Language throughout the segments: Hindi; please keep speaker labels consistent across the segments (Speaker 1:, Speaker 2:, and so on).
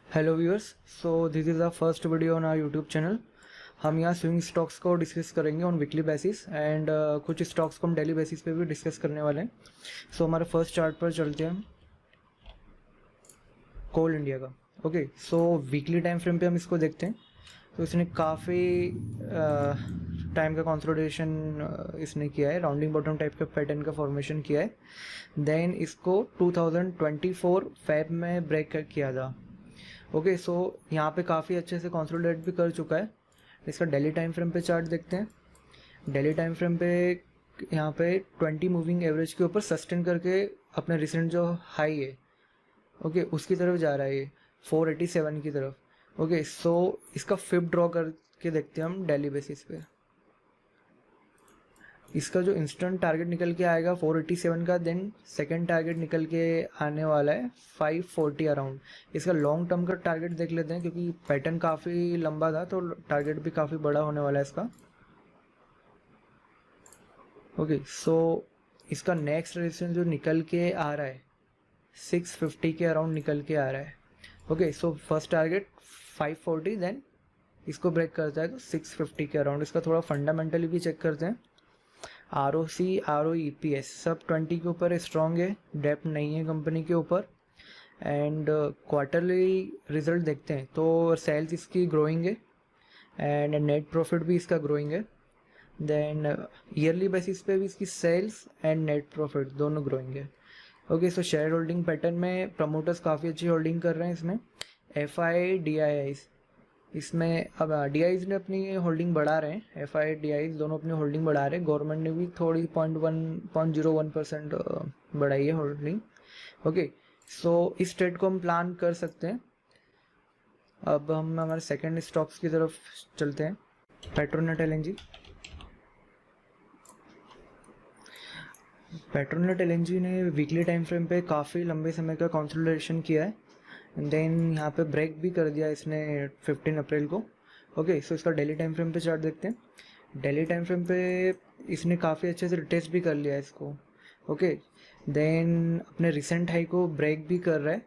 Speaker 1: Hello viewers, so this is the first video on our YouTube channel. हम यहाँ स्विंग स्टॉक्स को डिस्कस करेंगे ऑन वीकली बेसिस एंड कुछ स्टॉक्स को हम डेली बेसिस पे भी डिस्कस करने वाले हैं। सो हमारे फर्स्ट चार्ट पर चलते हैं हम कोल इंडिया का। ओके, सो वीकली टाइम फ्रेम पे हम इसको देखते हैं। तो इसने काफ़ी टाइम का कंसोलिडेशन इसने किया है, राउंडिंग बॉटम टाइप का पैटर्न का फॉर्मेशन किया है। देन इसको 2024 फेब में ब्रेक किया था। ओके, सो यहाँ पे काफ़ी अच्छे से कंसोलिडेट भी कर चुका है। इसका डेली टाइम फ्रेम पे चार्ट देखते हैं। डेली टाइम फ्रेम पे यहाँ पे 20 मूविंग एवरेज के ऊपर सस्टेन करके अपने रिसेंट जो हाई है, ओके, उसकी तरफ जा रहा है ये 487 की तरफ। ओके, सो इसका फिप ड्रॉ करके देखते हैं हम डेली बेसिस पे। इसका जो इंस्टेंट टारगेट निकल के आएगा 487 का, देन सेकंड टारगेट निकल के आने वाला है 540 अराउंड। इसका लॉन्ग टर्म का टारगेट देख लेते हैं, क्योंकि पैटर्न काफ़ी लंबा था तो टारगेट भी काफ़ी बड़ा होने वाला है इसका। ओके, सो इसका नेक्स्ट रेजिस्टेंस जो निकल के आ रहा है 650 के अराउंड निकल के आ रहा है। Okay, so first target 540, then इसको ब्रेक करता है तो 650 के अराउंड। इसका थोड़ा फंडामेंटली भी चेक करते हैं। ROC, ROE, EPS सब 20 के ऊपर स्ट्रॉन्ग है, डेप्थ नहीं है कंपनी के ऊपर। एंड क्वार्टरली रिजल्ट देखते हैं तो सेल्स इसकी ग्रोइंग है एंड नेट प्रॉफिट भी इसका ग्रोइंग है। देन ईयरली बेसिस पे भी इसकी सेल्स एंड नेट प्रॉफिट दोनों ग्रोइंग है। ओके, सो शेयर होल्डिंग पैटर्न में प्रमोटर्स काफ़ी अच्छी होल्डिंग कर रहे हैं इसमें। FI, DIIs इसमें अब DIs ने अपनी होल्डिंग बढ़ा रहे हैं। FI, DIs दोनों अपनी होल्डिंग बढ़ा रहे हैं। गवर्नमेंट ने भी थोड़ी 0.01% बढ़ाई है होल्डिंग। ओके, सो इस ट्रेड को हम प्लान कर सकते हैं। अब हम हमारे सेकंड स्टॉक्स की तरफ चलते हैं। Petronet LNG। पेट्रोनेट LNG ने वीकली टाइम फ्रेम पे काफ़ी लंबे समय का कंसोलिडेशन किया है। देन यहाँ पे ब्रेक भी कर दिया इसने 15 अप्रैल को। ओके, सो इसका डेली टाइम फ्रेम पे चार्ट देखते हैं। डेली टाइम फ्रेम पे इसने काफ़ी अच्छे से रिटेस्ट भी कर लिया है इसको। ओके, देन अपने रिसेंट हाई को ब्रेक भी कर रहा है।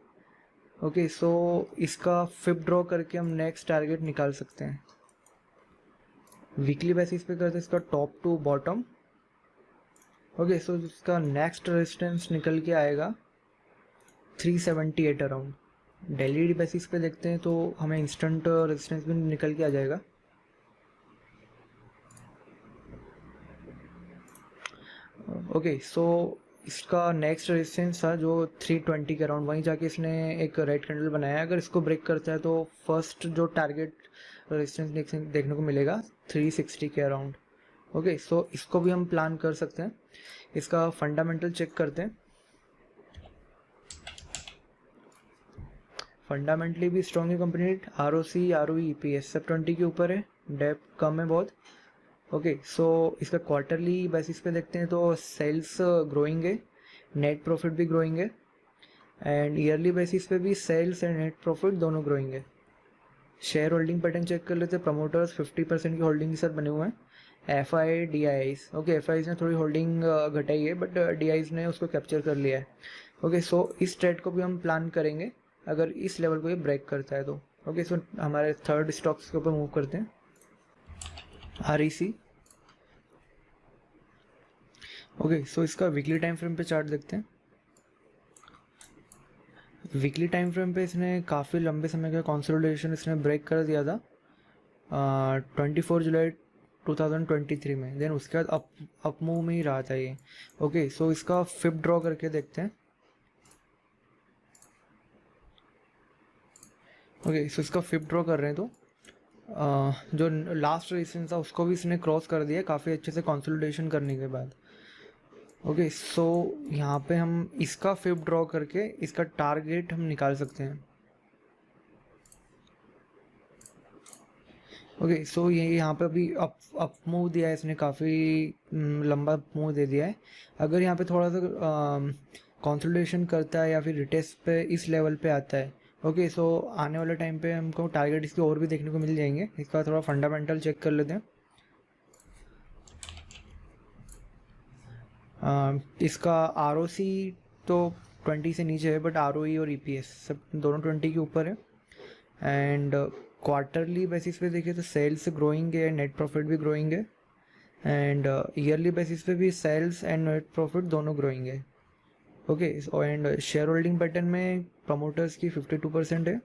Speaker 1: ओके, सो इसका फिप ड्रॉ करके हम नेक्स्ट टारगेट निकाल सकते हैं। वीकली बेसिस पे करते हैं इसका टॉप टू बॉटम। ओके, सो इसका नेक्स्ट रेजिस्टेंस निकल के आएगा 378 अराउंड। डेली बेसिस पे देखते हैं तो हमें इंस्टेंट रेजिस्टेंस भी निकल के आ जाएगा। ओके, सो इसका नेक्स्ट रेजिस्टेंस था जो 320 के अराउंड, वहीं जाके इसने एक रेड कैंडल बनाया। अगर इसको ब्रेक करता है तो फर्स्ट जो टारगेट रेजिस्टेंस देखने को मिलेगा 360 के अराउंड। ओके, सो इसको भी हम प्लान कर सकते हैं। इसका फंडामेंटल चेक करते हैं। फंडामेंटली भी स्ट्रॉन्ग है कंपनी। ROC, ROE, EPS सब 20 के ऊपर है, डेप्थ कम है बहुत। ओके, सो इसका क्वार्टरली बेसिस पे देखते हैं तो सेल्स ग्रोइंग है, नेट प्रॉफिट भी ग्रोइंग है। एंड ईयरली बेसिस पे भी सेल्स एंड नेट प्रॉफिट दोनों ग्रोइंग है। शेयर होल्डिंग पैटर्न चेक कर लेते हैं। प्रमोटर्स 50% की होल्डिंग के साथ बने हुए हैं। FI, DIs, ओके, FIs ने थोड़ी होल्डिंग घटाई है, बट DIs ने उसको कैप्चर कर लिया है। ओके, सो इस ट्रेड को भी हम प्लान करेंगे अगर इस लेवल को ये ब्रेक करता है तो। ओके, सो हमारे थर्ड स्टॉक्स के ऊपर मूव करते हैं। REC। ओके, सो इसका वीकली टाइम फ्रेम पे चार्ट देखते हैं। वीकली टाइम फ्रेम पे इसने काफ़ी लंबे समय का कंसोलिडेशन इसने ब्रेक कर दिया था 24 जुलाई 2023 में। देन उसके बाद अप मूव में ही रहा था ये। ओके, सो इसका फिप ड्रॉ करके देखते हैं। ओके, सो इसका फिप ड्रॉ कर रहे हैं तो जो लास्ट रेजिस्टेंस था उसको भी इसने क्रॉस कर दिया काफ़ी अच्छे से कंसोलिडेशन करने के बाद। ओके, सो यहाँ पे हम इसका फिप ड्रॉ करके इसका टारगेट हम निकाल सकते हैं। ओके, सो ये यहाँ पे अभी अप मूव दिया है इसने, काफ़ी लंबा मूव दे दिया है। अगर यहाँ पे थोड़ा सा कंसोलिडेशन करता है या फिर रिटेस्ट पे इस लेवल पे आता है, ओके, सो आने वाले टाइम पे हमको टारगेट इसके और भी देखने को मिल जाएंगे। इसका थोड़ा फंडामेंटल चेक कर लेते हैं। इसका ROC तो 20 से नीचे है, बट ROE और EPS सब दोनों 20 के ऊपर है। एंड क्वार्टरली बेसिस पे देखिए तो सेल्स ग्रोइंग है, नेट प्रॉफिट भी ग्रोइंग है, एंड ईयरली बेसिस पे भी सेल्स एंड नेट प्रॉफिट दोनों ग्रोइंग है। Okay, and share holding pattern में प्रमोटर्स की 52% है,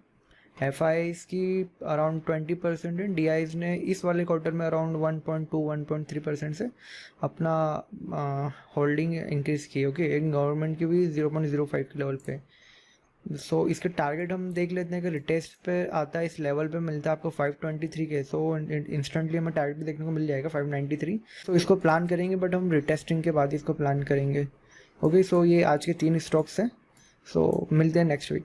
Speaker 1: एफ आईज की अराउंड 20% है, डी आईज ने इस वाले क्वार्टर में अराउंड 1.2-1.3% से अपना होल्डिंग इंक्रीज की। ओके, एक गवर्नमेंट की भी 0.05 के लेवल पे। सो इसके टारगेट हम देख लेते हैं कि रिटेस्ट पे आता है, इस लेवल पे मिलता है आपको 523 के। सो इंस्टेंटली हमें टारगेट भी देखने को मिल जाएगा 593। तो इसको प्लान करेंगे, बट हम रिटेस्टिंग के बाद इसको प्लान करेंगे। ओके, सो ये आज के 3 स्टॉक्स हैं। सो मिलते हैं नेक्स्ट वीक।